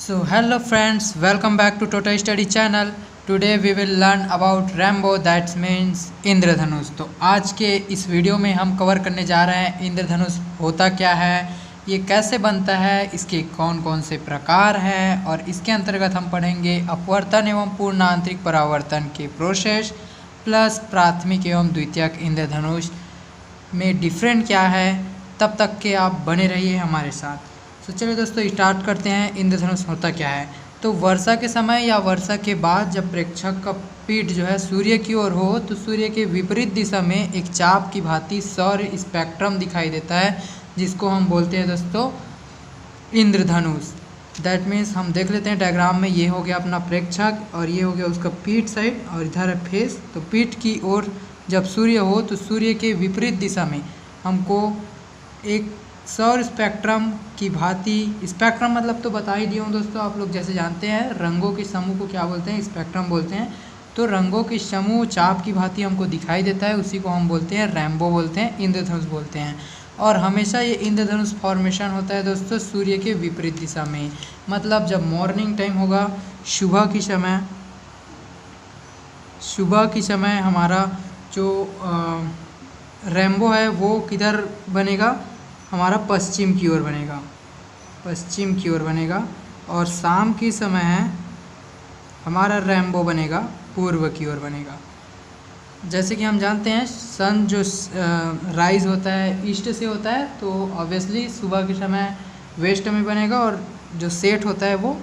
So hello friends, welcome back to Total Study channel. Today we will learn about Rainbow, that means इंद्रधनुष। तो आज के इस video में हम कवर करने जा रहे हैं इंद्रधनुष होता क्या है, ये कैसे बनता है, इसके कौन कौन से प्रकार हैं और इसके अंतर्गत हम पढ़ेंगे अपवर्तन एवं पूर्ण आंतरिक परावर्तन के प्रोसेस प्लस प्राथमिक एवं द्वितीयक इंद्रधनुष में डिफरेंट क्या है। तब तक के आप बने रहिए हमारे साथ। तो चलिए दोस्तों स्टार्ट करते हैं। इंद्रधनुष होता क्या है। तो वर्षा के समय या वर्षा के बाद जब प्रेक्षक का पीठ जो है सूर्य की ओर हो तो सूर्य के विपरीत दिशा में एक चाप की भांति सौर स्पेक्ट्रम दिखाई देता है, जिसको हम बोलते हैं दोस्तों इंद्रधनुष। दैट मीन्स हम देख लेते हैं डायग्राम में, ये हो गया अपना प्रेक्षक और ये हो गया उसका पीठ साइड और इधर है फेस। तो पीठ की ओर जब सूर्य हो तो सूर्य के विपरीत दिशा में हमको एक सौर स्पेक्ट्रम की भांति, स्पेक्ट्रम मतलब तो बता ही दिया हूँ दोस्तों, आप लोग जैसे जानते हैं रंगों के समूह को क्या बोलते हैं, स्पेक्ट्रम बोलते हैं। तो रंगों के समूह चाप की भांति हमको दिखाई देता है, उसी को हम बोलते हैं रेनबो बोलते हैं, इंद्रधनुष बोलते हैं। और हमेशा ये इंद्रधनुष फॉर्मेशन होता है दोस्तों सूर्य के विपरीत दिशा में। मतलब जब मॉर्निंग टाइम होगा, सुबह की समय हमारा जो रेनबो है वो किधर बनेगा, हमारा पश्चिम की ओर बनेगा। और शाम की समय है हमारा रेनबो बनेगा पूर्व की ओर बनेगा। जैसे कि हम जानते हैं सन जो राइज होता है ईस्ट से होता है, तो ऑब्वियसली सुबह के समय वेस्ट में बनेगा, और जो सेट होता है वो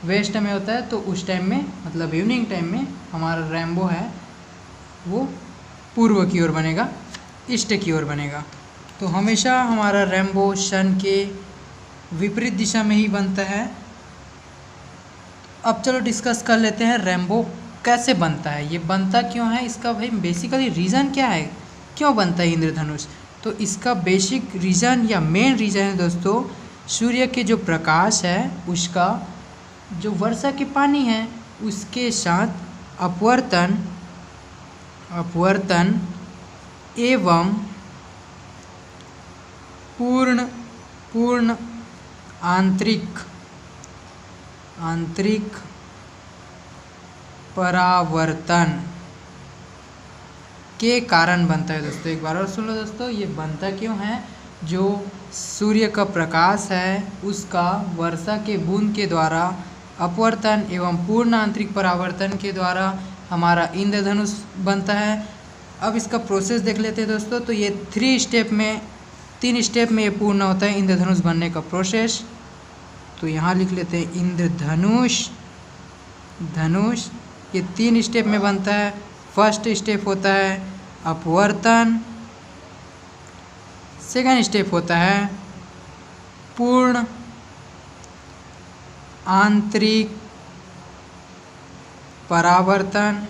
वेस्ट में होता है। तो उस टाइम में मतलब इवनिंग टाइम में हमारा रेनबो है वो पूर्व की ओर बनेगा, ईस्ट की ओर बनेगा। तो हमेशा हमारा रेनबो सन के विपरीत दिशा में ही बनता है। अब चलो डिस्कस कर लेते हैं रेनबो कैसे बनता है, ये बनता क्यों है, इसका भाई बेसिकली रीज़न क्या है, क्यों बनता है इंद्रधनुष। तो इसका बेसिक रीज़न या मेन रीज़न है दोस्तों, सूर्य के जो प्रकाश है उसका जो वर्षा के पानी है उसके साथ अपवर्तन एवं पूर्ण आंतरिक परावर्तन के कारण बनता है दोस्तों। एक बार और सुन लो दोस्तों, ये बनता क्यों है, जो सूर्य का प्रकाश है उसका वर्षा के बूंद के द्वारा अपवर्तन एवं पूर्ण आंतरिक परावर्तन के द्वारा हमारा इंद्रधनुष बनता है। अब इसका प्रोसेस देख लेते हैं दोस्तों। तो ये 3 स्टेप में ये पूर्ण होता है इंद्रधनुष बनने का प्रोसेस। तो यहाँ लिख लेते हैं इंद्रधनुष, ये 3 स्टेप में बनता है। फर्स्ट स्टेप होता है अपवर्तन, सेकंड स्टेप होता है पूर्ण आंतरिक परावर्तन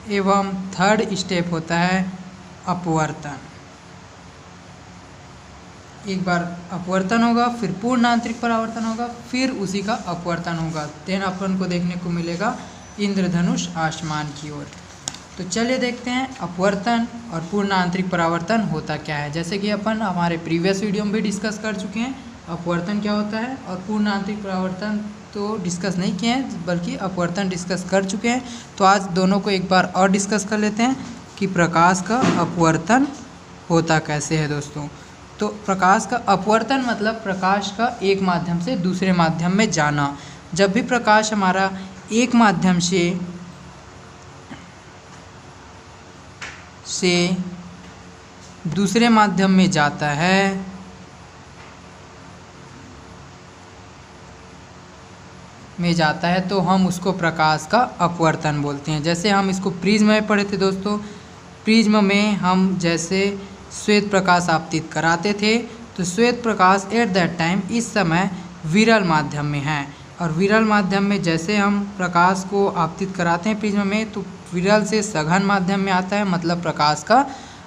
एवं थर्ड स्टेप होता है अपवर्तन। एक बार अपवर्तन होगा, फिर पूर्ण आंतरिक परावर्तन होगा, फिर उसी का अपवर्तन होगा। देन अपन को देखने को मिलेगा इंद्रधनुष आसमान की ओर। तो चलिए देखते हैं अपवर्तन और पूर्ण आंतरिक परावर्तन होता क्या है। जैसे कि अपन हमारे प्रीवियस वीडियो में भी डिस्कस कर चुके हैं अपवर्तन क्या होता है, और पूर्ण आंतरिक परावर्तन तो डिस्कस नहीं किए हैं बल्कि अपवर्तन डिस्कस कर चुके हैं। तो आज दोनों को एक बार और डिस्कस कर लेते हैं कि प्रकाश का अपवर्तन होता कैसे है दोस्तों। तो प्रकाश का अपवर्तन मतलब प्रकाश का एक माध्यम से दूसरे माध्यम में जाना। जब भी प्रकाश हमारा एक माध्यम से दूसरे माध्यम में जाता है तो हम उसको प्रकाश का अपवर्तन बोलते हैं। जैसे हम इसको प्रिज्म में पढ़े थे दोस्तों, प्रिज्म में हम जैसे श्वेत प्रकाश आपतित कराते थे, तो श्वेत प्रकाश एट दैट टाइम इस समय विरल माध्यम में है, और विरल माध्यम में जैसे हम प्रकाश को आपतित कराते हैं प्रिज्म में, तो विरल से सघन माध्यम में आता है, मतलब प्रकाश का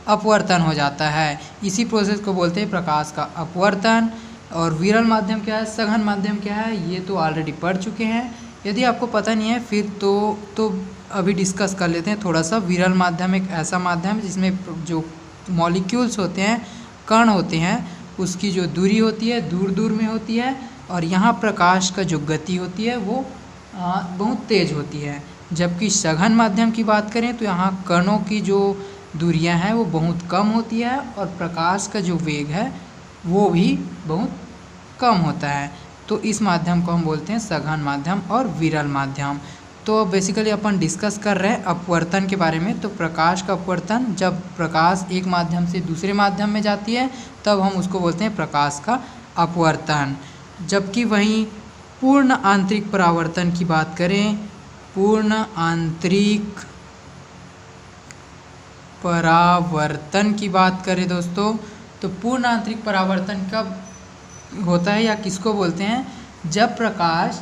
अपवर्तन हो जाता है। इसी प्रोसेस को बोलते हैं प्रकाश का अपवर्तन। और विरल माध्यम क्या है, सघन माध्यम क्या है, ये तो ऑलरेडी पढ़ चुके हैं। यदि आपको पता नहीं है फिर तो अभी डिस्कस कर लेते हैं थोड़ा सा। विरल माध्यम एक ऐसा माध्यम जिसमें जो मॉलिक्यूल्स होते हैं, कण होते हैं, उसकी जो दूरी होती है दूर दूर में होती है, और यहाँ प्रकाश का जो गति होती है वो बहुत तेज होती है। जबकि सघन माध्यम की बात करें तो यहाँ कणों की जो दूरियां हैं वो बहुत कम होती है, और प्रकाश का जो वेग है वो भी बहुत कम होता है। तो इस माध्यम को हम बोलते हैं सघन माध्यम और विरल माध्यम। तो बेसिकली अपन डिस्कस कर रहे हैं अपवर्तन के बारे में। तो प्रकाश का अपवर्तन, जब प्रकाश एक माध्यम से दूसरे माध्यम में जाती है तब हम उसको बोलते हैं प्रकाश का अपवर्तन। जबकि वहीं पूर्ण आंतरिक परावर्तन की बात करें, पूर्ण आंतरिक परावर्तन की बात करें दोस्तों, तो पूर्ण आंतरिक परावर्तन कब होता है या किसको बोलते हैं, जब प्रकाश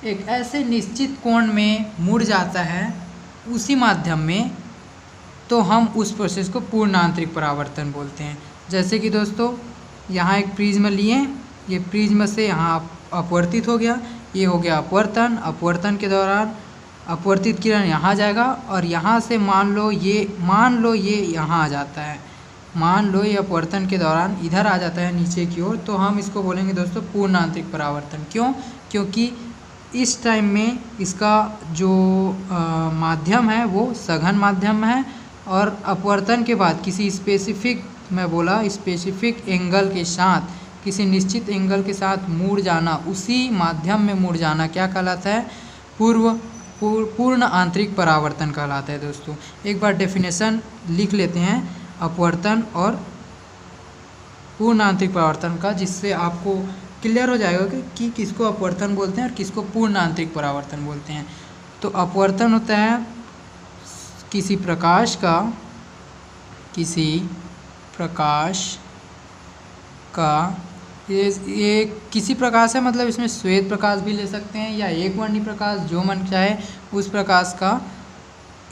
एक ऐसे निश्चित कोण में मुड़ जाता है उसी माध्यम में, तो हम उस प्रोसेस को पूर्ण आंतरिक परावर्तन बोलते हैं। जैसे कि दोस्तों यहाँ एक प्रिज्म लिए, ये प्रिज्म से यहाँ अपवर्तित हो गया, ये हो गया अपवर्तन। अपवर्तन के दौरान अपवर्तित किरण यहाँ जाएगा और यहाँ से मान लो ये यहाँ आ जाता है, मान लो ये अपवर्तन के दौरान इधर आ जाता है नीचे की ओर, तो हम इसको बोलेंगे दोस्तों पूर्ण आंतरिक परावर्तन। क्यों? क्योंकि इस टाइम में इसका जो माध्यम है वो सघन माध्यम है, और अपवर्तन के बाद किसी स्पेसिफिक एंगल के साथ, किसी निश्चित एंगल के साथ मुड़ जाना, उसी माध्यम में मुड़ जाना क्या कहलाता है, पूर्ण आंतरिक परावर्तन कहलाता है दोस्तों। एक बार डेफिनेशन लिख लेते हैं अपवर्तन और पूर्ण आंतरिक परावर्तन का, जिससे आपको क्लियर हो जाएगा कि किसको अपवर्तन बोलते हैं और किसको पूर्ण आंतरिक परावर्तन बोलते हैं। तो अपवर्तन होता है किसी प्रकाश का ये किसी प्रकाश है, मतलब इसमें श्वेत प्रकाश भी ले सकते हैं या एक वर्णी प्रकाश, जो मन चाहे उस प्रकाश का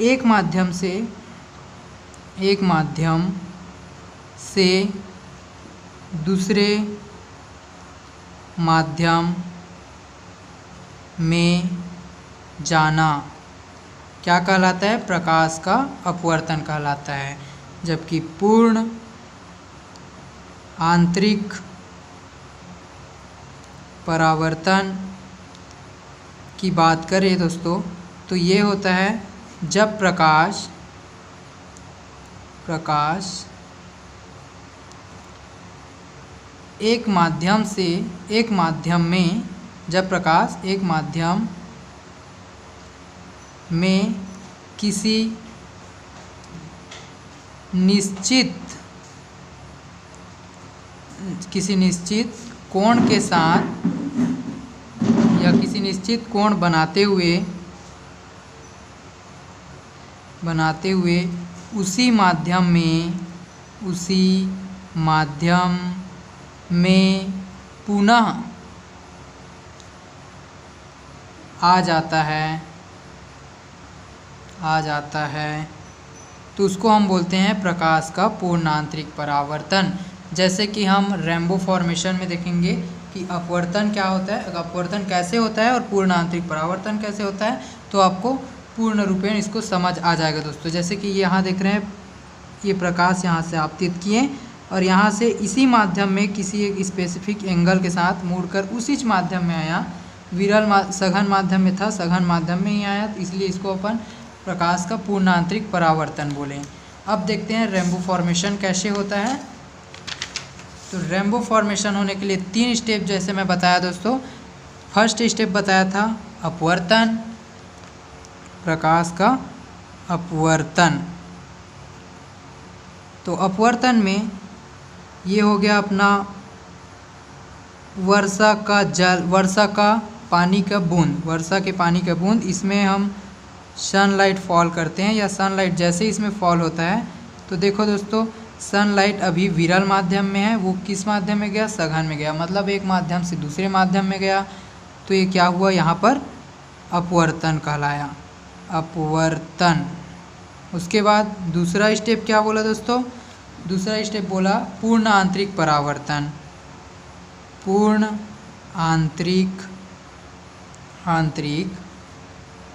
एक माध्यम से दूसरे माध्यम में जाना क्या कहलाता है, प्रकाश का अपवर्तन कहलाता है। जबकि पूर्ण आंतरिक परावर्तन की बात करें दोस्तों, तो ये होता है जब प्रकाश एक माध्यम में किसी निश्चित कोण के साथ या किसी निश्चित कोण बनाते हुए उसी माध्यम में पुनः आ जाता है, तो उसको हम बोलते हैं प्रकाश का पूर्ण आंतरिक परावर्तन। जैसे कि हम रेनबो फॉर्मेशन में देखेंगे कि अपवर्तन क्या होता है, अपवर्तन कैसे होता है और पूर्ण आंतरिक परावर्तन कैसे होता है, तो आपको पूर्ण रूपेण इसको समझ आ जाएगा दोस्तों। जैसे कि यहाँ देख रहे हैं, ये प्रकाश यहाँ से आपतित किए और यहाँ से इसी माध्यम में किसी एक स्पेसिफिक एंगल के साथ मुड़कर उसी माध्यम में आया। सघन माध्यम में था, सघन माध्यम में ही आया, इसलिए इसको अपन प्रकाश का पूर्ण आंतरिक परावर्तन बोलें। अब देखते हैं रेनबो फॉर्मेशन कैसे होता है। तो रेनबो फॉर्मेशन होने के लिए 3 स्टेप जैसे मैं बताया दोस्तों। फर्स्ट स्टेप बताया था अपवर्तन, प्रकाश का अपवर्तन। तो अपवर्तन में ये हो गया अपना वर्षा के पानी का बूंद, इसमें हम सनलाइट फॉल करते हैं या सनलाइट जैसे इसमें फॉल होता है। तो देखो दोस्तों, सनलाइट अभी विरल माध्यम में है, वो किस माध्यम में गया, सघन में गया, मतलब एक माध्यम से दूसरे माध्यम में गया। तो ये क्या हुआ, यहाँ पर अपवर्तन कहलाया, अपवर्तन। उसके बाद दूसरा स्टेप क्या बोला दोस्तों, दूसरा स्टेप बोला पूर्ण आंतरिक परावर्तन। पूर्ण आंतरिक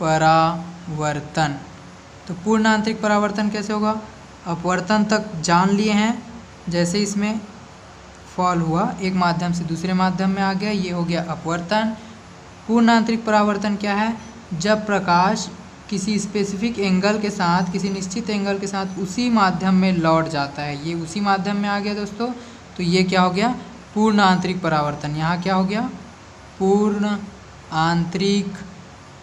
परावर्तन। तो पूर्ण आंतरिक परावर्तन कैसे होगा, अपवर्तन तक जान लिए हैं, जैसे इसमें फॉल हुआ, एक माध्यम से दूसरे माध्यम में आ गया, ये हो गया अपवर्तन। पूर्ण आंतरिक परावर्तन क्या है? जब प्रकाश किसी स्पेसिफिक एंगल के साथ, किसी निश्चित एंगल के साथ उसी माध्यम में लौट जाता है, ये उसी माध्यम में आ गया दोस्तों, तो ये क्या हो गया? पूर्ण आंतरिक परावर्तन। यहाँ क्या हो गया? पूर्ण आंतरिक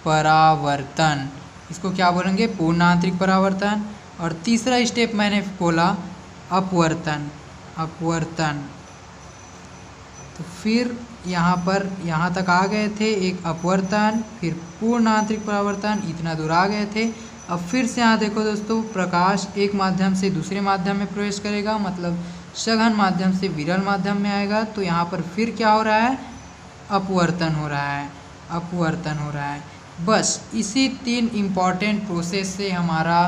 परावर्तन। इसको क्या बोलेंगे? पूर्ण आंतरिक परावर्तन। और तीसरा स्टेप मैंने बोला अपवर्तन। अपवर्तन, तो फिर यहाँ पर यहाँ तक आ गए थे, एक अपवर्तन, फिर पूर्ण आंतरिक परावर्तन, इतना दूर आ गए थे। अब फिर से यहाँ देखो दोस्तों, प्रकाश एक माध्यम से दूसरे माध्यम में प्रवेश करेगा, मतलब सघन माध्यम से विरल माध्यम में आएगा, तो यहाँ पर फिर क्या हो रहा है? अपवर्तन हो रहा है। अपवर्तन हो रहा है। बस इसी 3 इम्पॉर्टेंट प्रोसेस से हमारा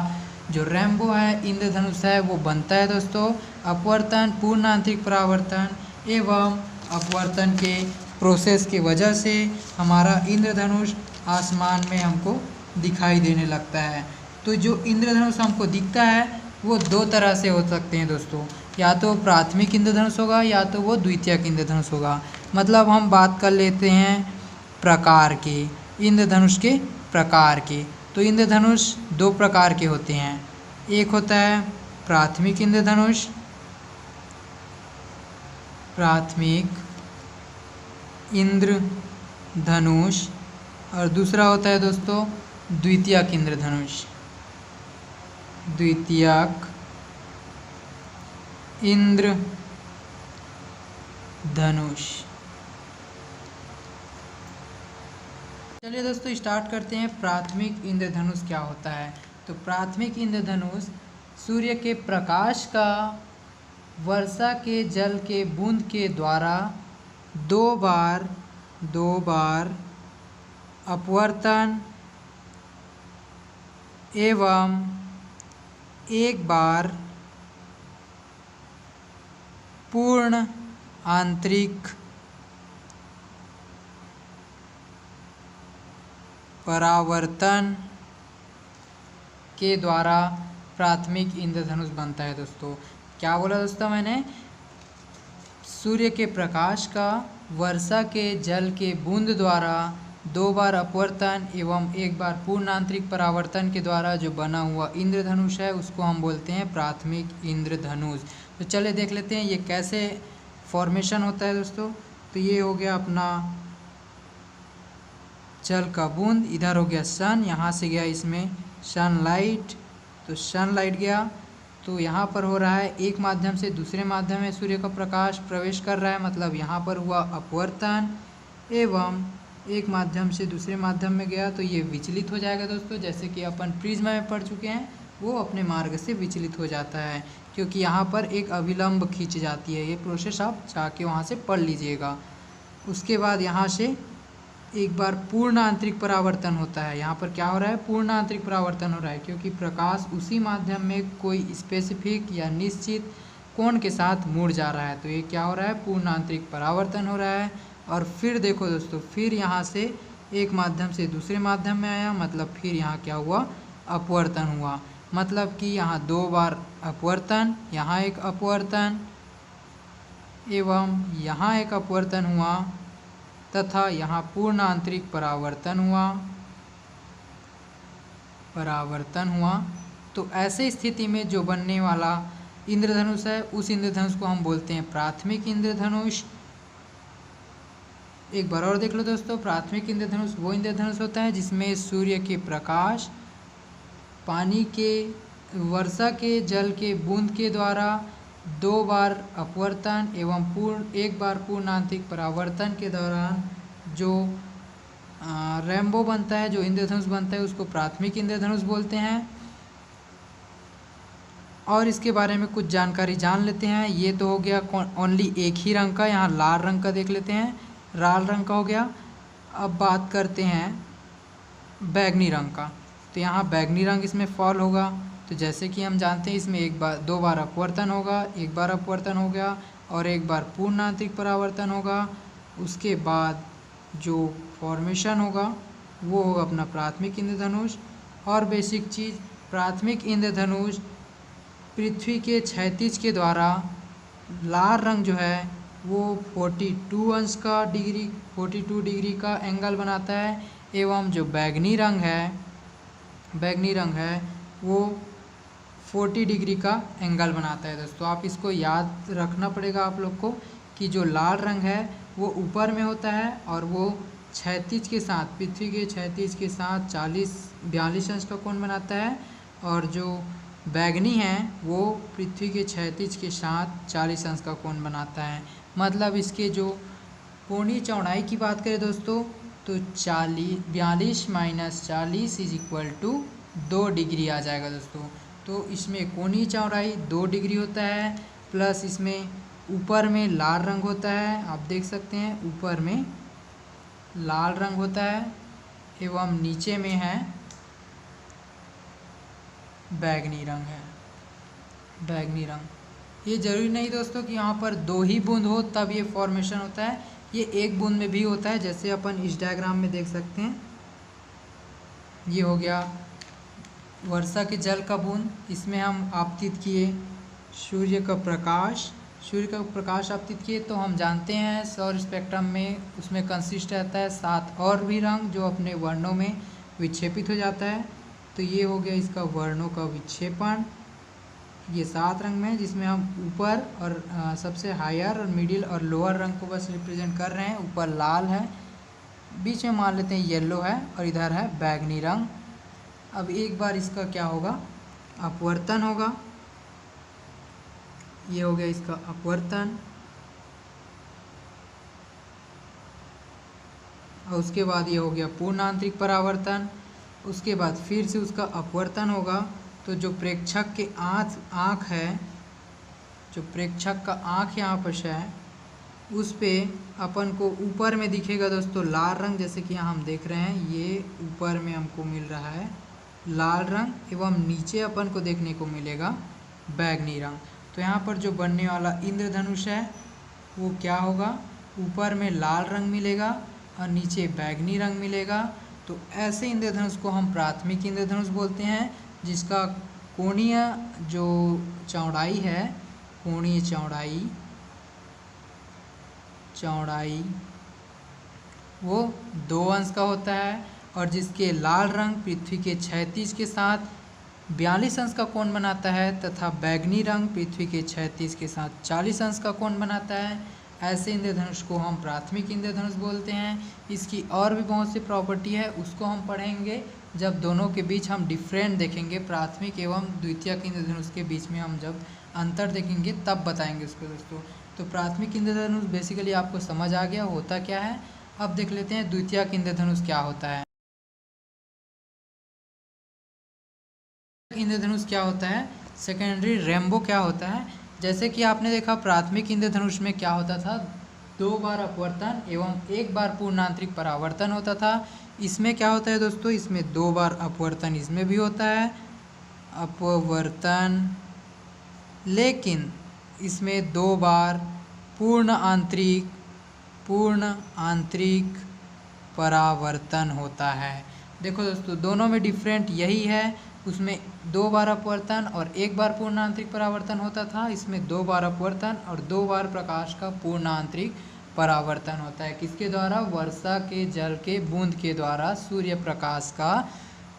जो रेनबो है, इंद्रधनुष है, वो बनता है दोस्तों। अपवर्तन, पूर्ण आंतरिक परावर्तन एवं अपवर्तन के प्रोसेस की वजह से हमारा इंद्रधनुष आसमान में हमको दिखाई देने लगता है। तो जो इंद्रधनुष हमको दिखता है वो 2 तरह से हो सकते हैं दोस्तों, या तो प्राथमिक इंद्रधनुष होगा या तो वो द्वितीयक इंद्रधनुष होगा। मतलब हम बात कर लेते हैं प्रकार के, इंद्रधनुष के प्रकार के। तो इंद्रधनुष 2 प्रकार के होते हैं। एक होता है प्राथमिक इंद्रधनुष, प्राथमिक इंद्रधनुष, और दूसरा होता है दोस्तों द्वितीयक इंद्रधनुष। द्वितीयक इंद्रधनुष। चलिए दोस्तों स्टार्ट करते हैं। प्राथमिक इंद्रधनुष क्या होता है? तो प्राथमिक इंद्रधनुष सूर्य के प्रकाश का वर्षा के जल के बूंद के द्वारा 2 बार अपवर्तन एवं 1 बार पूर्ण आंतरिक परावर्तन के द्वारा प्राथमिक इंद्रधनुष बनता है दोस्तों। क्या बोला दोस्तों मैंने? सूर्य के प्रकाश का वर्षा के जल के बूंद द्वारा 2 बार अपवर्तन एवं 1 बार पूर्ण आंतरिक परावर्तन के द्वारा जो बना हुआ इंद्रधनुष है उसको हम बोलते हैं प्राथमिक इंद्रधनुष। तो चलिए देख लेते हैं ये कैसे फॉर्मेशन होता है दोस्तों। तो ये हो गया अपना जल का बूंद, इधर हो गया सन, यहाँ से गया इसमें सनलाइट, तो सनलाइट गया, तो यहाँ पर हो रहा है एक माध्यम से दूसरे माध्यम में सूर्य का प्रकाश प्रवेश कर रहा है, मतलब यहाँ पर हुआ अपवर्तन, एवं एक माध्यम से दूसरे माध्यम में गया तो ये विचलित हो जाएगा दोस्तों। जैसे कि अपन प्रिज्म में पढ़ चुके हैं, वो अपने मार्ग से विचलित हो जाता है क्योंकि यहाँ पर एक अभिलंब खींच जाती है। ये प्रोसेस आप जाके वहाँ से पढ़ लीजिएगा। उसके बाद यहाँ से एक बार पूर्ण आंतरिक परावर्तन होता है। यहाँ पर क्या हो रहा है? पूर्ण आंतरिक परावर्तन हो रहा है क्योंकि प्रकाश उसी माध्यम में कोई स्पेसिफिक या निश्चित कोण के साथ मुड़ जा रहा है, तो ये क्या हो रहा है? पूर्ण आंतरिक परावर्तन हो रहा है। और फिर देखो दोस्तों, फिर यहाँ से एक माध्यम से दूसरे माध्यम में आया, मतलब फिर यहाँ क्या हुआ? अपवर्तन हुआ। मतलब कि यहाँ 2 बार अपवर्तन, यहाँ एक अपवर्तन एवं यहाँ एक अपवर्तन हुआ तथा यहाँ पूर्ण आंतरिक परावर्तन हुआ। तो ऐसे स्थिति में जो बनने वाला इंद्रधनुष है उस इंद्रधनुष को हम बोलते हैं प्राथमिक इंद्रधनुष। एक बार और देख लो दोस्तों, प्राथमिक इंद्रधनुष वो इंद्रधनुष होता है जिसमें सूर्य के प्रकाश पानी के वर्षा के जल के बूंद के द्वारा 2 बार अपवर्तन एवं 1 बार पूर्ण आंतरिक परावर्तन के दौरान जो रेनबो बनता है, जो इंद्रधनुष बनता है, उसको प्राथमिक इंद्रधनुष बोलते हैं। और इसके बारे में कुछ जानकारी जान लेते हैं। ये तो हो गया ओनली एक ही रंग का, यहाँ लाल रंग का देख लेते हैं, लाल रंग का हो गया। अब बात करते हैं बैगनी रंग का। तो यहाँ बैगनी रंग इसमें फॉल होगा। तो जैसे कि हम जानते हैं इसमें 2 बार अपवर्तन होगा, 1 बार अपवर्तन हो गया और 1 बार पूर्ण आंतरिक परावर्तन होगा। उसके बाद जो फॉर्मेशन होगा वो होगा अपना प्राथमिक इंद्रधनुष। और बेसिक चीज़, प्राथमिक इंद्रधनुष पृथ्वी के क्षैतिज के द्वारा लाल रंग जो है वो 42 डिग्री का एंगल बनाता है, एवं जो बैगनी रंग है वो 40 डिग्री का एंगल बनाता है दोस्तों। आप इसको याद रखना पड़ेगा आप लोग को कि जो लाल रंग है वो ऊपर में होता है और वो क्षैतिज के साथ, पृथ्वी के क्षैतिज के साथ 42 अंश का कोण बनाता है, और जो बैगनी है वो पृथ्वी के क्षैतिज के साथ 40 अंश का कोण बनाता है। मतलब इसके जो कोणीय चौड़ाई की बात करें दोस्तों तो 42 - 40 = 2 डिग्री आ जाएगा दोस्तों। तो इसमें कोणीय चौड़ाई 2 डिग्री होता है, प्लस इसमें ऊपर में लाल रंग होता है, आप देख सकते हैं ऊपर में लाल रंग होता है, एवं नीचे में है बैगनी रंग। ये ज़रूरी नहीं दोस्तों कि यहाँ पर 2 ही बूंद हो तब ये फॉर्मेशन होता है, ये 1 बूंद में भी होता है, जैसे अपन इस डायग्राम में देख सकते हैं। ये हो गया वर्षा के जल का बूंद, इसमें हम आपतित किए सूर्य का प्रकाश आपतित किए। तो हम जानते हैं सौर स्पेक्ट्रम में उसमें कंसिस्ट रहता है 7 और भी रंग जो अपने वर्णों में विक्षेपित हो जाता है। तो ये हो गया इसका वर्णों का विक्षेपण, ये 7 रंग में, जिसमें हम ऊपर और सबसे हायर और मिडिल और लोअर रंग को बस रिप्रेजेंट कर रहे हैं। ऊपर लाल है, बीच में मान लेते हैं येलो है, और इधर है बैगनी रंग। अब एक बार इसका क्या होगा, अपवर्तन होगा। ये हो गया इसका अपवर्तन, और उसके बाद ये हो गया पूर्ण आंतरिक परावर्तन। उसके बाद फिर से उसका अपवर्तन होगा। तो जो प्रेक्षक के आँख है, जो प्रेक्षक का आँख यहाँ पर है, उस पे अपन को ऊपर में दिखेगा दोस्तों लाल रंग, जैसे कि यहाँ हम देख रहे हैं, ये ऊपर में हमको मिल रहा है लाल रंग, एवं नीचे अपन को देखने को मिलेगा बैगनी रंग। तो यहाँ पर जो बनने वाला इंद्रधनुष है वो क्या होगा, ऊपर में लाल रंग मिलेगा और नीचे बैगनी रंग मिलेगा। तो ऐसे इंद्रधनुष को हम प्राथमिक इंद्रधनुष बोलते हैं, जिसका कोणीय जो चौड़ाई है, कोणीय चौड़ाई वो 2 अंश का होता है, और जिसके लाल रंग पृथ्वी के क्षैतिज के साथ 42 अंश का कोण बनाता है, तथा बैगनी रंग पृथ्वी के क्षैतिज के साथ 40 अंश का कोण बनाता है। ऐसे इंद्रधनुष को हम प्राथमिक इंद्रधनुष बोलते हैं। इसकी और भी बहुत सी प्रॉपर्टी है, उसको हम पढ़ेंगे जब दोनों के बीच हम डिफरेंट देखेंगे, प्राथमिक एवं द्वितीयक इंद्रधनुष के बीच में हम जब अंतर देखेंगे तब बताएंगे उसको दोस्तों। तो प्राथमिक इंद्रधनुष बेसिकली आपको समझ आ गया होता क्या है। अब देख लेते हैं द्वितीयक इंद्रधनुष क्या होता है। इंद्रधनुष क्या होता है, सेकेंडरी रेनबो क्या होता है। जैसे कि आपने देखा प्राथमिक इंद्रधनुष में क्या होता था, 2 बार अपवर्तन एवं 1 बार पूर्ण आंतरिक परावर्तन होता था। इसमें क्या होता है दोस्तों, इसमें 2 बार अपवर्तन इसमें भी होता है, अपवर्तन, लेकिन इसमें 2 बार पूर्ण आंतरिक परावर्तन होता है। देखो दोस्तों दोनों में डिफरेंट यही है, उसमें 2 बार अपवर्तन और 1 बार पूर्ण आंतरिक परावर्तन होता था, इसमें 2 बार अपवर्तन और 2 बार प्रकाश का पूर्ण आंतरिक परावर्तन होता है। किसके द्वारा, वर्षा के जल के बूंद के द्वारा सूर्य प्रकाश का,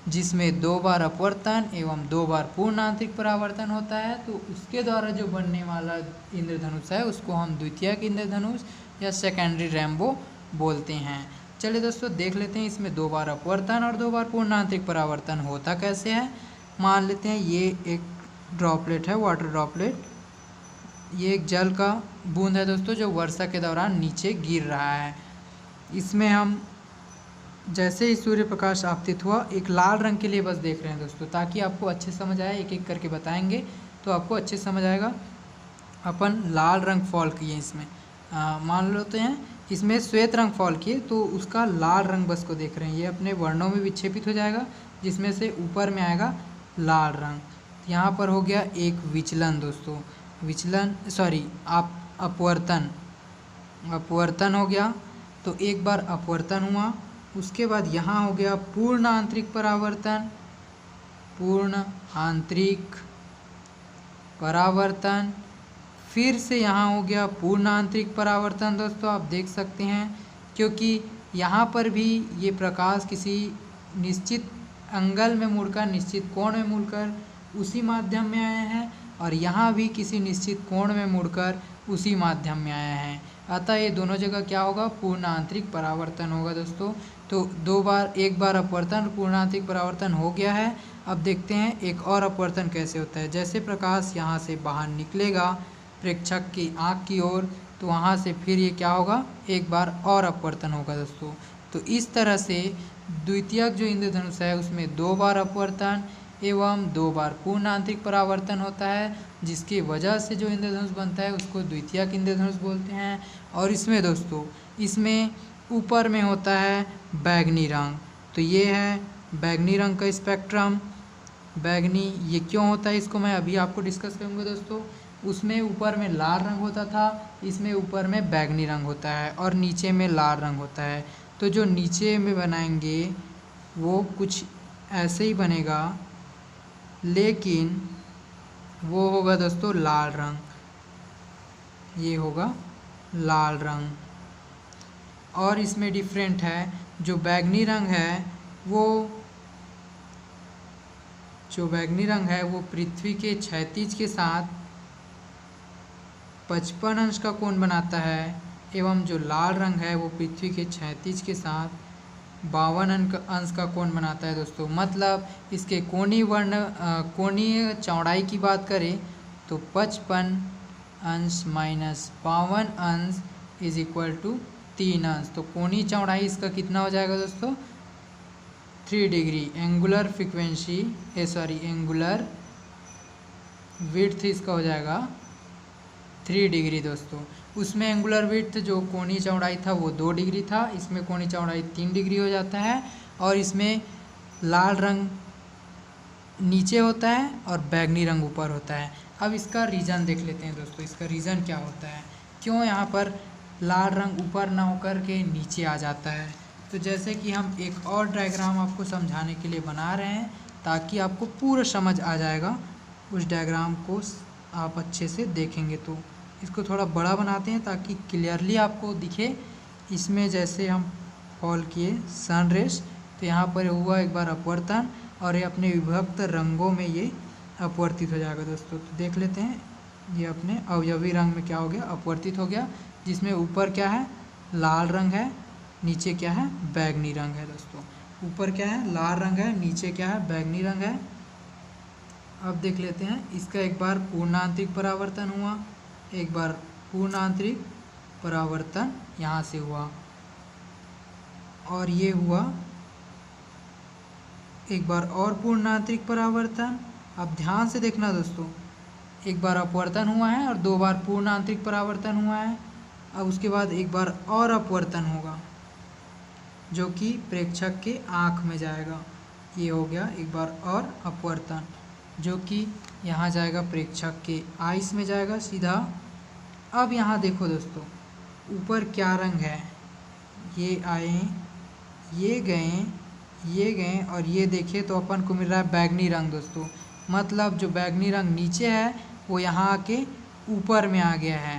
जिसमें 2 बार अपवर्तन एवं 2 बार पूर्ण आंतरिक परावर्तन होता है। तो उसके द्वारा जो बनने वाला इंद्रधनुष है उसको हम द्वितीयक इंद्रधनुष या सेकेंडरी रेनबो बोलते हैं। चलिए दोस्तों देख लेते हैं इसमें 2 बार अपवर्तन और 2 बार पूर्ण आंतरिक परावर्तन होता कैसे है। मान लेते हैं ये एक ड्रॉपलेट है, वाटर ड्रॉपलेट, ये एक जल का बूंद है दोस्तों जो वर्षा के दौरान नीचे गिर रहा है। इसमें हम जैसे ही सूर्य प्रकाश आपतित हुआ, एक लाल रंग के लिए बस देख रहे हैं दोस्तों, ताकि आपको अच्छे समझ आए, एक एक करके बताएंगे तो आपको अच्छे समझ आएगा। अपन लाल रंग फॉल किए इसमें, मान लेते हैं इसमें श्वेत रंग फॉल किए तो उसका लाल रंग बस को देख रहे हैं, ये अपने वर्णों में विक्षेपित हो जाएगा, जिसमें से ऊपर में आएगा लाल रंग। यहाँ पर हो गया एक विचलन दोस्तों, अपवर्तन हो गया। तो एक बार अपवर्तन हुआ, उसके बाद यहाँ हो गया पूर्ण आंतरिक परावर्तन, फिर से यहाँ हो गया पूर्ण आंतरिक परावर्तन दोस्तों, आप देख सकते हैं, क्योंकि यहाँ पर भी ये प्रकाश किसी निश्चित एंगल में मुड़कर, निश्चित कोण में मुड़कर उसी माध्यम में आया है, और यहाँ भी किसी निश्चित कोण में मुड़कर उसी माध्यम में आया है। अतः ये दोनों जगह क्या होगा, पूर्ण आंतरिक परावर्तन होगा दोस्तों। तो दो बार, एक बार अपवर्तन पूर्ण आंतरिक परावर्तन हो गया है। अब देखते हैं एक और अपवर्तन कैसे होता है। जैसे प्रकाश यहाँ से बाहर निकलेगा प्रेक्षक की आँख की ओर, तो वहाँ से फिर ये क्या होगा, एक बार और अपवर्तन होगा दोस्तों। तो इस तरह से द्वितीयक जो इंद्रधनुष है उसमें 2 बार अपवर्तन एवं 2 बार पूर्ण आंतरिक परावर्तन होता है, जिसकी वजह से जो इंद्रधनुष बनता है उसको द्वितीयक इंद्रधनुष बोलते हैं। और इसमें दोस्तों, इसमें ऊपर में होता है बैंगनी रंग। तो ये है बैंगनी रंग का स्पेक्ट्रम। बैंगनी ये क्यों होता है, इसको मैं अभी आपको डिस्कस करूँगा दोस्तों। उसमें ऊपर में लाल रंग होता था, इसमें ऊपर में बैंगनी रंग होता है और नीचे में लाल रंग होता है। तो जो नीचे में बनाएंगे वो कुछ ऐसे ही बनेगा, लेकिन वो होगा दोस्तों लाल रंग, ये होगा लाल रंग। और इसमें डिफरेंट है, जो बैंगनी रंग है वो पृथ्वी के क्षैतिज के साथ 55 अंश का कोण बनाता है, एवं जो लाल रंग है वो पृथ्वी के क्षैतिज के साथ 52 अंश का कोण बनाता है दोस्तों। मतलब इसके कोणीय चौड़ाई की बात करें तो 55 अंश माइनस 52 अंश इज इक्वल टू 3 अंश। तो कोणीय चौड़ाई इसका कितना हो जाएगा दोस्तों, 3 डिग्री। एंगुलर विड्थ इसका हो जाएगा 3 डिग्री दोस्तों। उसमें एंगुलर विड्थ जो कोणीय चौड़ाई था वो 2 डिग्री था, इसमें कोणीय चौड़ाई 3 डिग्री हो जाता है। और इसमें लाल रंग नीचे होता है और बैंगनी रंग ऊपर होता है। अब इसका रीज़न देख लेते हैं दोस्तों, इसका रीज़न क्या होता है, क्यों यहाँ पर लाल रंग ऊपर ना होकर के नीचे आ जाता है। तो जैसे कि हम एक और डायग्राम आपको समझाने के लिए बना रहे हैं, ताकि आपको पूरा समझ आ जाएगा। उस डायग्राम को आप अच्छे से देखेंगे तो इसको थोड़ा बड़ा बनाते हैं ताकि क्लियरली आपको दिखे। इसमें जैसे हम फॉल किए सन रेस, तो यहाँ पर हुआ एक बार अपवर्तन, और ये अपने विभक्त रंगों में ये अपवर्तित हो जाएगा दोस्तों। तो देख लेते हैं, ये अपने अवयवी रंग में क्या हो गया, अपवर्तित हो गया, जिसमें ऊपर क्या है, लाल रंग है, नीचे क्या है, बैंगनी रंग है दोस्तों। ऊपर क्या है, लाल रंग है, नीचे क्या है, बैंगनी रंग है। अब देख लेते हैं, इसका एक बार पूर्ण आंतरिक परावर्तन हुआ, एक बार पूर्ण आंतरिक परावर्तन यहाँ से हुआ, और ये हुआ एक बार और पूर्ण आंतरिक परावर्तन। अब ध्यान से देखना दोस्तों, एक बार अपवर्तन हुआ है और 2 बार पूर्ण आंतरिक परावर्तन हुआ है। अब उसके बाद एक बार और अपवर्तन होगा, जो कि प्रेक्षक के आँख में जाएगा। ये हो गया एक बार और अपवर्तन, जो कि यहाँ जाएगा प्रेक्षक के आइस में जाएगा सीधा। अब यहाँ देखो दोस्तों, ऊपर क्या रंग है, ये आए, ये गए और ये देखे तो अपन को मिल रहा है बैंगनी रंग दोस्तों। मतलब जो बैंगनी रंग नीचे है वो यहाँ आके ऊपर में आ गया है,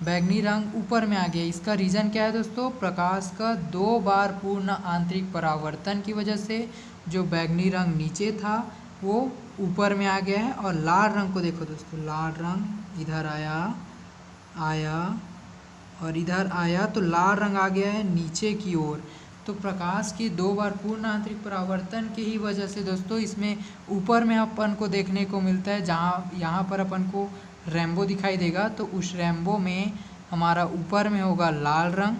बैंगनी रंग ऊपर में आ गया। इसका रीज़न क्या है दोस्तों, प्रकाश का 2 बार पूर्ण आंतरिक परावर्तन की वजह से जो बैंगनी रंग नीचे था वो ऊपर में आ गया है। और लाल रंग को देखो दोस्तों, लाल रंग इधर आया और इधर आया, तो लाल रंग आ गया है नीचे की ओर। तो प्रकाश की 2 बार पूर्ण आंतरिक परावर्तन की ही वजह से दोस्तों इसमें ऊपर में अपन को देखने को मिलता है, जहाँ यहाँ पर अपन को रेनबो दिखाई देगा, तो उस रेनबो में हमारा ऊपर में होगा लाल रंग,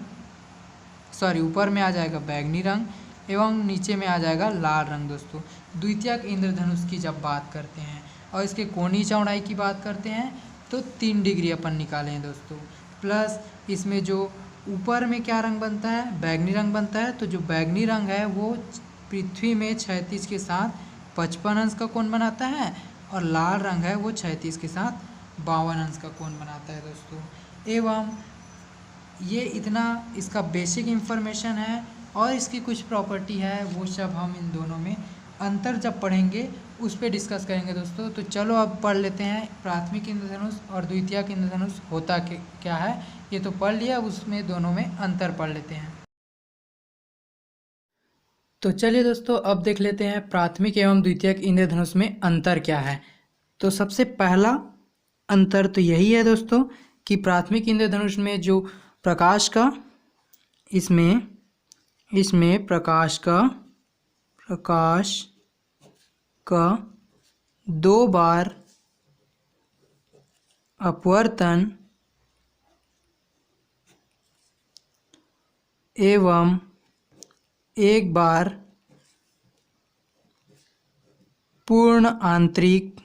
ऊपर में आ जाएगा बैंगनी रंग एवं नीचे में आ जाएगा लाल रंग दोस्तों। द्वितीयक इंद्रधनुष की जब बात करते हैं और इसके कोणीय चौड़ाई की बात करते हैं तो 3 डिग्री अपन निकाले हैं दोस्तों। प्लस इसमें जो ऊपर में क्या रंग बनता है, बैंगनी रंग बनता है। तो जो बैंगनी रंग है वो पृथ्वी में क्षैतिज के साथ 55 अंश का कोण बनाता है, और लाल रंग है वो क्षैतिज के साथ 52 अंश का कोण बनाता है दोस्तों। एवं ये इतना इसका बेसिक इन्फॉर्मेशन है, और इसकी कुछ प्रॉपर्टी है वो सब हम इन दोनों में अंतर जब पढ़ेंगे उस पे डिस्कस करेंगे दोस्तों। तो चलो अब पढ़ लेते हैं प्राथमिक इंद्रधनुष और द्वितीयक इंद्रधनुष होता क्या है। ये तो पढ़ लिया, उसमें दोनों में अंतर पढ़ लेते हैं। तो चलिए दोस्तों अब देख लेते हैं प्राथमिक एवं द्वितीयक इंद्रधनुष में अंतर क्या है। तो सबसे पहला अंतर तो यही है दोस्तों कि प्राथमिक इंद्रधनुष में जो प्रकाश का इसमें प्रकाश का 2 बार अपवर्तन एवं 1 बार पूर्ण आंतरिक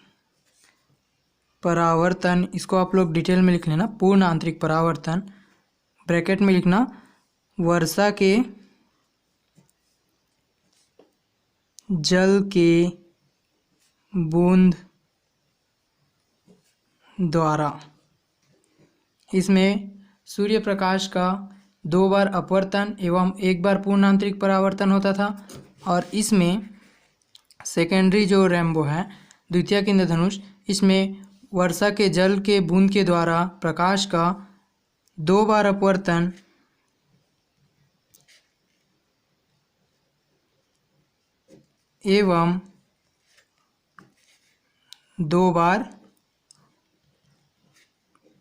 परावर्तन, इसको आप लोग डिटेल में लिख लेना, पूर्ण आंतरिक परावर्तन, ब्रैकेट में लिखना, वर्षा के जल के बूंद द्वारा। इसमें सूर्य प्रकाश का 2 बार अपवर्तन एवं 1 बार पूर्ण आंतरिक परावर्तन होता था। और इसमें सेकेंडरी जो रैम्बो है द्वितीयक इंद्रधनुष, इसमें वर्षा के जल के बूंद के द्वारा प्रकाश का 2 बार अपवर्तन एवं 2 बार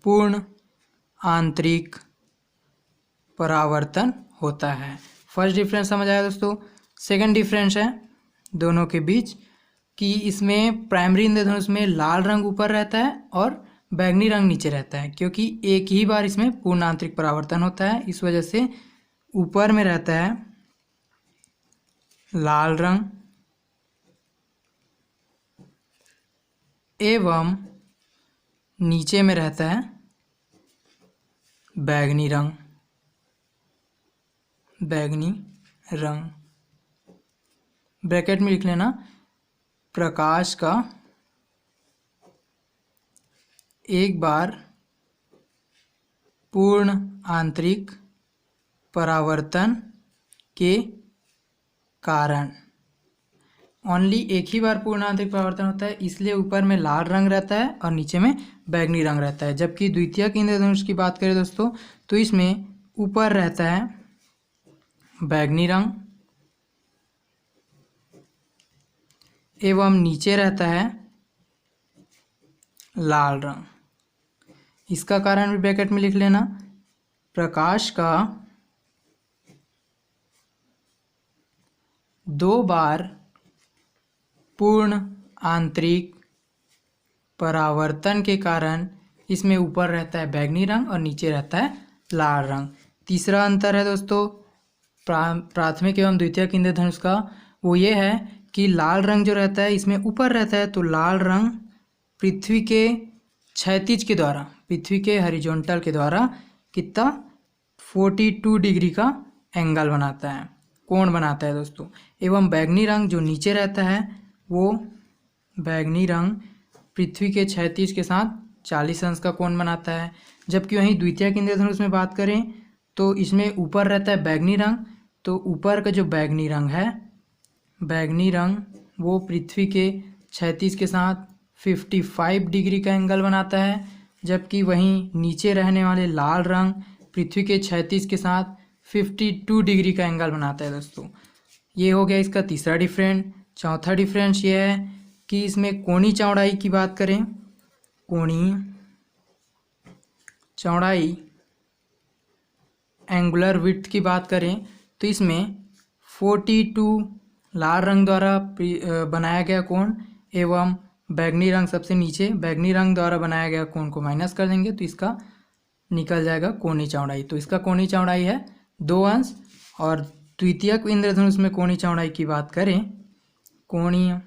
पूर्ण आंतरिक परावर्तन होता है। फर्स्ट डिफरेंस समझ आया दोस्तों। सेकंड डिफरेंस है दोनों के बीच कि इसमें प्राइमरी इंद्रधनुष में लाल रंग ऊपर रहता है और बैंगनी रंग नीचे रहता है, क्योंकि एक ही बार इसमें पूर्ण आंतरिक परावर्तन होता है। इस वजह से ऊपर में रहता है लाल रंग एवं नीचे में रहता है बैंगनी रंग। ब्रैकेट में लिख लेना, प्रकाश का 1 बार पूर्ण आंतरिक परावर्तन के कारण, ओनली एक ही बार पूर्ण आंतरिक परावर्तन होता है, इसलिए ऊपर में लाल रंग रहता है और नीचे में बैंगनी रंग रहता है। जबकि द्वितीयक इंद्रधनुष की बात करें दोस्तों तो इसमें ऊपर रहता है बैंगनी रंग एवं नीचे रहता है लाल रंग। इसका कारण भी ब्रैकेट में लिख लेना, प्रकाश का 2 बार पूर्ण आंतरिक परावर्तन के कारण इसमें ऊपर रहता है बैंगनी रंग और नीचे रहता है लाल रंग। तीसरा अंतर है दोस्तों प्राथमिक एवं द्वितीयक इंद्रधनुष का, वो ये है कि लाल रंग जो रहता है इसमें ऊपर रहता है, तो लाल रंग पृथ्वी के क्षैतिज के द्वारा, पृथ्वी के हॉरिजॉन्टल के द्वारा कितना 42 डिग्री का एंगल बनाता है, कोण बनाता है दोस्तों। एवं बैंगनी रंग जो नीचे रहता है वो बैंगनी रंग पृथ्वी के क्षैतिज के साथ 40 अंश का कोण बनाता है। जबकि वहीं द्वितीयक इंद्रधनुष में बात करें तो इसमें ऊपर रहता है बैंगनी रंग, तो ऊपर का जो बैंगनी रंग है, बैंगनी रंग वो पृथ्वी के क्षैतिज के साथ 55 डिग्री का एंगल बनाता है। जबकि वहीं नीचे रहने वाले लाल रंग पृथ्वी के क्षैतिज के साथ 52 डिग्री का एंगल बनाता है दोस्तों। ये हो गया इसका तीसरा डिफरेंस। चौथा डिफरेंस ये है कि इसमें कोणीय चौड़ाई की बात करें, कोणीय चौड़ाई एंगुलर विड्थ की बात करें तो इसमें 42 लाल रंग द्वारा बनाया गया कोण एवं बैंगनी रंग सबसे नीचे, बैंगनी रंग द्वारा बनाया गया कोण को माइनस कर देंगे तो इसका निकल जाएगा कोणीय चौड़ाई। तो इसका कोणीय चौड़ाई है 2 अंश। और द्वितीयक इंद्रधनुष में कोणीय चौड़ाई की बात करें, कोणीय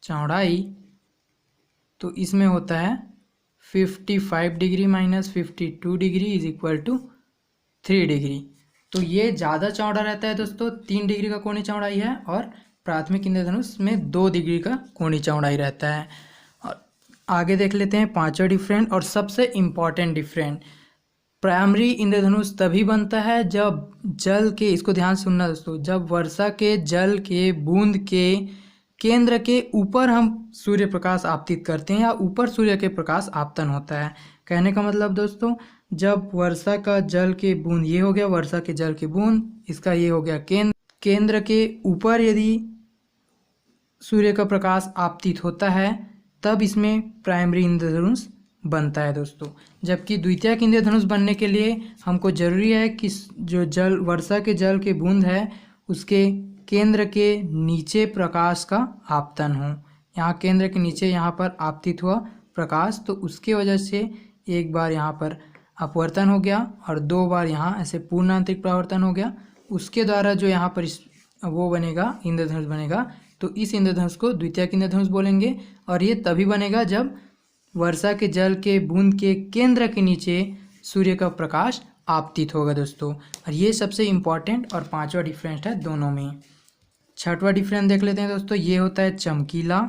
चौड़ाई तो इसमें होता है 55 degree minus 52 degree is equal to 3 degree. तो ये ज़्यादा चौड़ा रहता है दोस्तों, 3 डिग्री का कोणीय चौड़ाई है, और प्राथमिक इंद्रधनुष में 2 डिग्री का कोणीय चौड़ाई रहता है। और आगे देख लेते हैं पांचवा डिफरेंट और सबसे इम्पॉर्टेंट डिफरेंट। प्राइमरी इंद्रधनुष तभी बनता है जब जल के, इसको ध्यान से सुनना दोस्तों, जब वर्षा के जल के बूंद के केंद्र के ऊपर हम सूर्य प्रकाश आपतित करते हैं या ऊपर सूर्य के प्रकाश आपतन होता है। कहने का मतलब दोस्तों, जब वर्षा का जल के बूंद, ये हो गया वर्षा के जल के बूंद, इसका ये हो गया केंद्र के ऊपर यदि सूर्य का प्रकाश आपतित होता है तब इसमें प्राइमरी इंद्रधनुष बनता है दोस्तों। जबकि द्वितीयक इंद्रधनुष बनने के लिए हमको जरूरी है कि जो जल, वर्षा के जल के बूंद है, उसके केंद्र के नीचे प्रकाश का आपतन हो। यहाँ केंद्र के नीचे यहाँ पर आपतित हुआ प्रकाश, तो उसके वजह से एक बार यहाँ पर अपवर्तन हो गया और 2 बार यहाँ ऐसे पूर्ण आंतरिक परावर्तन हो गया। उसके द्वारा जो यहाँ पर वो बनेगा, इंद्रधनुष बनेगा, तो इस इंद्रधनुष को द्वितीयक इंद्रधनुष बोलेंगे। और ये तभी बनेगा जब वर्षा के जल के बूंद के केंद्र के नीचे सूर्य का प्रकाश आपतित होगा दोस्तों। और ये सबसे इम्पॉर्टेंट और 5वां डिफरेंस है दोनों में। 6वां डिफरेंस देख लेते हैं दोस्तों, ये होता है चमकीला।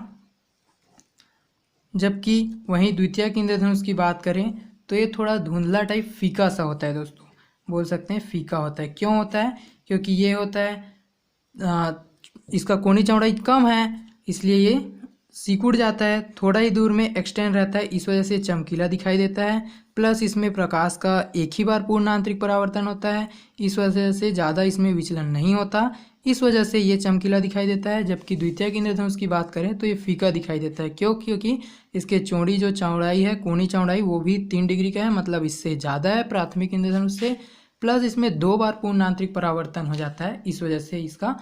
जबकि वहीं द्वितीयक इंद्रधनुष की बात करें तो ये थोड़ा धुंधला टाइप फीका सा होता है दोस्तों, बोल सकते हैं फीका होता है। क्यों होता है? क्योंकि ये होता है इसका कोणीय चौड़ाई कम है, इसलिए ये सिकुड़ जाता है, थोड़ा ही दूर में एक्सटेंड रहता है, इस वजह से चमकीला दिखाई देता है। प्लस इसमें प्रकाश का एक ही बार पूर्ण आंतरिक परावर्तन होता है, इस वजह से ज़्यादा इसमें विचलन नहीं होता, इस वजह से ये चमकीला दिखाई देता है। जबकि द्वितीयक इंद्रधनुष की बात करें तो ये फीका दिखाई देता है। क्यों? क्योंकि इसके चौड़ी जो चौड़ाई है, कोणीय चौड़ाई, वो भी 3 डिग्री का है, मतलब इससे ज़्यादा है प्राथमिक इंद्रधनुष से। प्लस इसमें 2 बार पूर्ण आंतरिक परावर्तन हो जाता है, इस वजह से इसका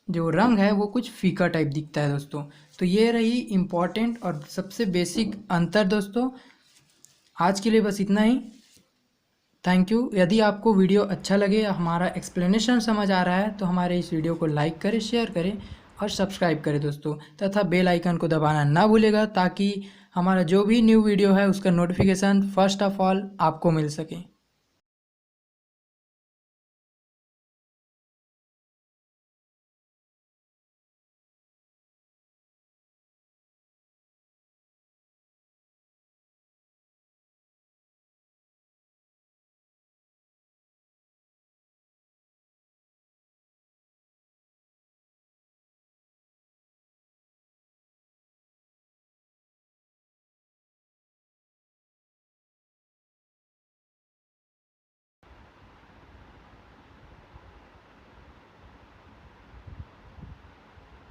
जो रंग है वो कुछ फीका टाइप दिखता है दोस्तों। तो ये रही इम्पॉर्टेंट और सबसे बेसिक अंतर दोस्तों। आज के लिए बस इतना ही। Thank you. यदि आपको वीडियो अच्छा लगे या हमारा एक्सप्लेनेशन समझ आ रहा है तो हमारे इस वीडियो को लाइक करें, शेयर करें और सब्सक्राइब करें दोस्तों, तथा बेल आइकन को दबाना ना भूलेगा ताकि हमारा जो भी न्यू वीडियो है उसका नोटिफिकेशन फर्स्ट ऑफ ऑल आपको मिल सके।